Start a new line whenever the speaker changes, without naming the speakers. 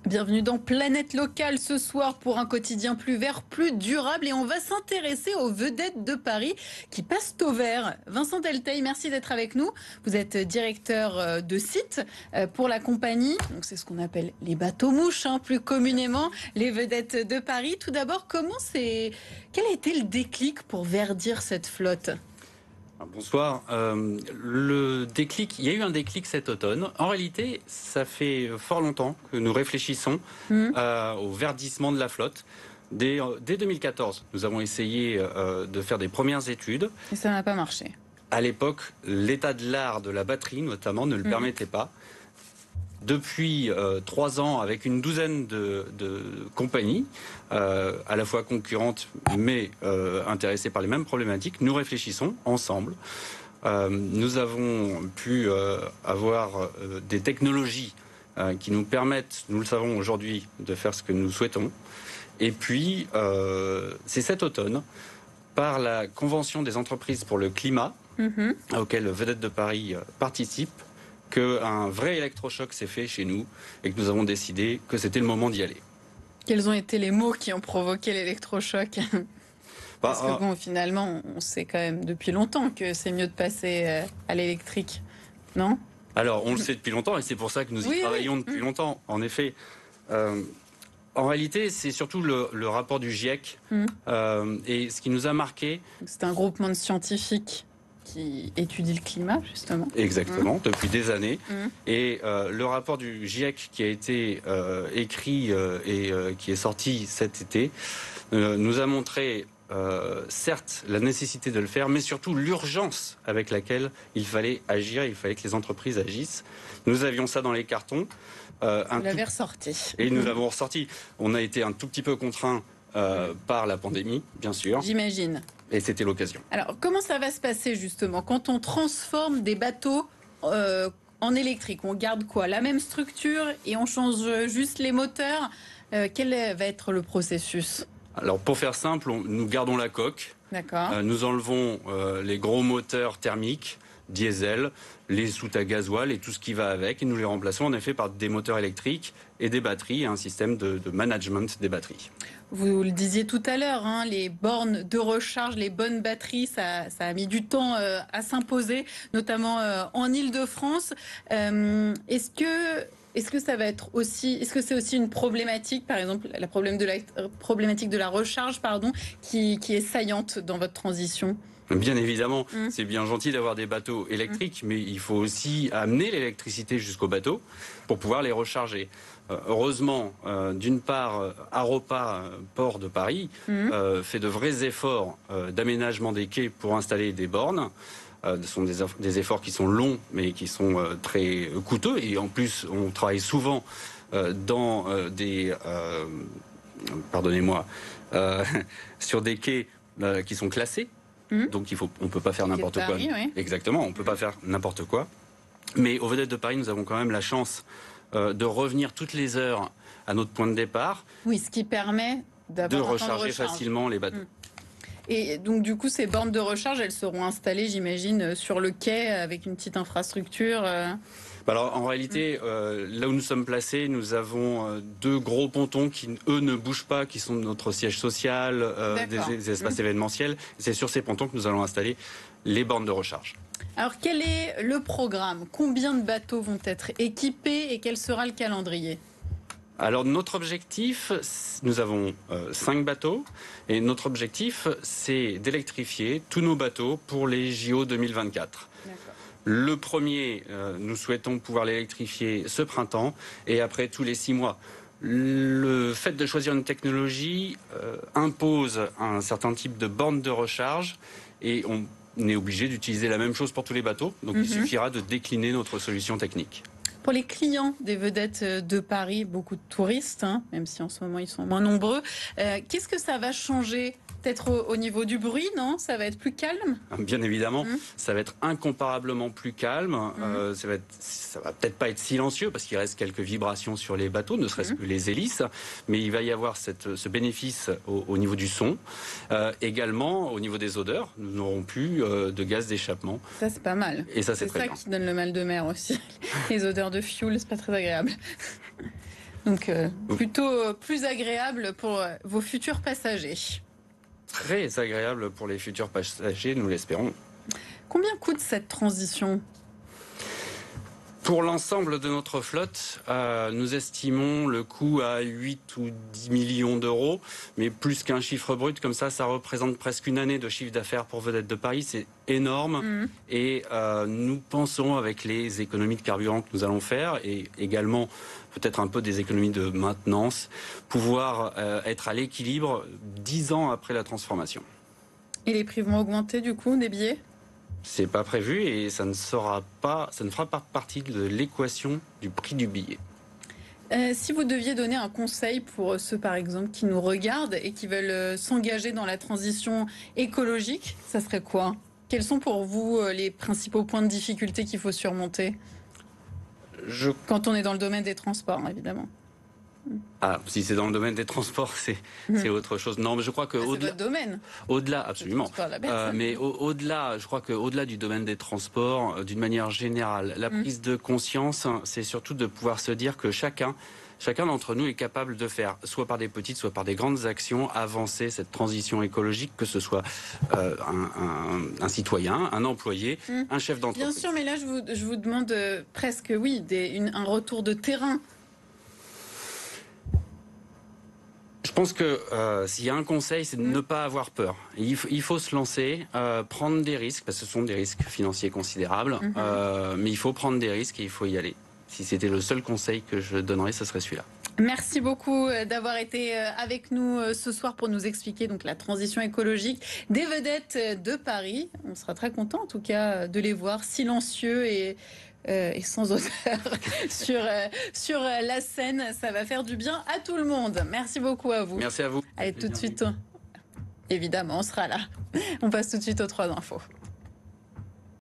Bienvenue dans Planète Locale ce soir pour un quotidien plus vert, plus durable, et on va s'intéresser aux vedettes de Paris qui passent au vert. Vincent Delteil, merci d'être avec nous. Vous êtes directeur de site pour la compagnie. Donc c'est ce qu'on appelle les bateaux-mouches, plus communément, les vedettes de Paris. Tout d'abord, quel a été le déclic pour verdir cette flotte ?
Bonsoir. Il y a eu un déclic cet automne. En réalité, ça fait fort longtemps que nous réfléchissons au verdissement de la flotte. Dès 2014, nous avons essayé de faire des premières études.
Et ça n'a pas marché.
À l'époque, l'état de l'art de la batterie, notamment, ne le permettait pas. Depuis 3 ans, avec une douzaine de compagnies, à la fois concurrentes, mais intéressées par les mêmes problématiques, nous réfléchissons ensemble. Nous avons pu avoir des technologies qui nous permettent, nous le savons aujourd'hui, de faire ce que nous souhaitons. Et puis, c'est cet automne, par la Convention des entreprises pour le climat, auquel Vedettes de Paris participe, qu'un vrai électrochoc s'est fait chez nous et que nous avons décidé que c'était le moment d'y aller.
Quels ont été les mots qui ont provoqué l'électrochoc ? Parce que finalement, on sait quand même depuis longtemps que c'est mieux de passer à l'électrique, non ?
Alors, on le sait depuis longtemps et c'est pour ça que nous y travaillons depuis longtemps. En effet, en réalité, c'est surtout le rapport du GIEC et ce qui nous a marqué.
C'est un groupement de scientifiques qui étudie le climat, justement.
Exactement, depuis des années. Et le rapport du GIEC qui a été écrit et qui est sorti cet été nous a montré, certes, la nécessité de le faire, mais surtout l'urgence avec laquelle il fallait agir, il fallait que les entreprises agissent. Nous avions ça dans les cartons.
Vous l'avez ressorti.
Et nous l'avons ressorti. On a été un tout petit peu contraints par la pandémie, bien sûr.
J'imagine.
Et c'était l'occasion.
Alors, comment ça va se passer, justement, quand on transforme des bateaux en électrique? On garde quoi? La même structure et on change juste les moteurs? Quel va être le processus?
Alors, pour faire simple, nous gardons la coque.
D'accord.
Nous enlevons les gros moteurs thermiques, diesel, les soutes à gasoil et tout ce qui va avec. Et nous les remplaçons en effet par des moteurs électriques et des batteries et un système de management des batteries.
Vous le disiez tout à l'heure, les bornes de recharge, les bonnes batteries, ça a mis du temps à s'imposer, notamment en Île-de-France. Est-ce que ça va être aussi, est-ce que c'est aussi une problématique, par exemple, la problématique de la recharge, qui est saillante dans votre transition?
Bien évidemment, c'est bien gentil d'avoir des bateaux électriques, mais il faut aussi amener l'électricité jusqu'aux bateaux pour pouvoir les recharger. Heureusement, d'une part, Aropa, port de Paris, fait de vrais efforts d'aménagement des quais pour installer des bornes. Ce sont des efforts qui sont longs, mais qui sont très coûteux. Et en plus, on travaille souvent dans sur des quais qui sont classés. Donc on ne peut pas faire n'importe quoi.
Paris, oui.
Exactement, on ne peut pas faire n'importe quoi. Mais aux Vedettes de Paris, nous avons quand même la chance de revenir toutes les heures à notre point de départ.
Oui, ce qui permet
de recharger facilement les bateaux.
Et donc du coup, ces bornes de recharge, elles seront installées, j'imagine, sur le quai avec une petite infrastructure.
Alors en réalité, là où nous sommes placés, nous avons 2 gros pontons qui, eux, ne bougent pas, qui sont notre siège social, des espaces événementiels. C'est sur ces pontons que nous allons installer les bornes de recharge.
Alors quel est le programme? Combien de bateaux vont être équipés et quel sera le calendrier?
Alors notre objectif, nous avons 5 bateaux et notre objectif, c'est d'électrifier tous nos bateaux pour les JO 2024. D'accord. Le premier, nous souhaitons pouvoir l'électrifier ce printemps et après tous les 6 mois. Le fait de choisir une technologie impose un certain type de borne de recharge et on est obligé d'utiliser la même chose pour tous les bateaux. Donc il suffira de décliner notre solution technique.
Pour les clients des Vedettes de Paris, beaucoup de touristes, même si en ce moment ils sont moins nombreux, qu'est-ce que ça va changer? Peut-être au niveau du bruit, non? Ça va être plus calme?
Bien évidemment, ça va être incomparablement plus calme. Ça va peut-être pas être silencieux parce qu'il reste quelques vibrations sur les bateaux, ne serait-ce que les hélices, mais il va y avoir ce bénéfice au niveau du son. Également, au niveau des odeurs, nous n'aurons plus de gaz d'échappement.
Ça, c'est pas mal.
Et ça, c'est très bien.
C'est ça qui donne le mal de mer aussi. Les odeurs de fioul, c'est pas très agréable. Donc plutôt plus agréable pour vos futurs passagers.
Très agréable pour les futurs passagers, nous l'espérons.
Combien coûte cette transition ?
Pour l'ensemble de notre flotte, nous estimons le coût à 8 ou 10 millions d'euros, mais plus qu'un chiffre brut, comme ça représente presque une année de chiffre d'affaires pour Vedettes de Paris, c'est énorme. Et nous pensons, avec les économies de carburant que nous allons faire, et également peut-être un peu des économies de maintenance, pouvoir être à l'équilibre 10 ans après la transformation.
Et les prix vont augmenter du coup, des billets ?
C'est pas prévu et ça ne fera pas partie de l'équation du prix du billet.
Si vous deviez donner un conseil pour ceux, par exemple, qui nous regardent et qui veulent s'engager dans la transition écologique, ça serait quoi ? Quels sont pour vous les principaux points de difficulté qu'il faut surmonter ? Quand on est dans le domaine des transports, évidemment.
Ah, si c'est dans le domaine des transports, c'est autre chose. Non, mais je crois que
c'est votre domaine.
Au-delà, absolument. Mais au-delà, je crois que au-delà du domaine des transports, d'une manière générale, la prise de conscience, c'est surtout de pouvoir se dire que chacun d'entre nous est capable de faire, soit par des petites, soit par des grandes actions, avancer cette transition écologique, que ce soit un citoyen, un employé, un chef d'entreprise.
Bien sûr, mais là, je vous demande presque, oui, un retour de terrain.
Je pense que s'il y a un conseil, c'est de ne pas avoir peur. Il faut se lancer, prendre des risques, parce que ce sont des risques financiers considérables, mais il faut prendre des risques et il faut y aller. Si c'était le seul conseil que je donnerais, ce serait celui-là.
Merci beaucoup d'avoir été avec nous ce soir pour nous expliquer donc la transition écologique des Vedettes de Paris. On sera très content en tout cas de les voir silencieux et sans odeur sur la scène. Ça va faire du bien à tout le monde. Merci beaucoup à vous.
Merci à vous.
Allez, tout de suite, évidemment, on sera là. On passe tout de suite aux 3 infos.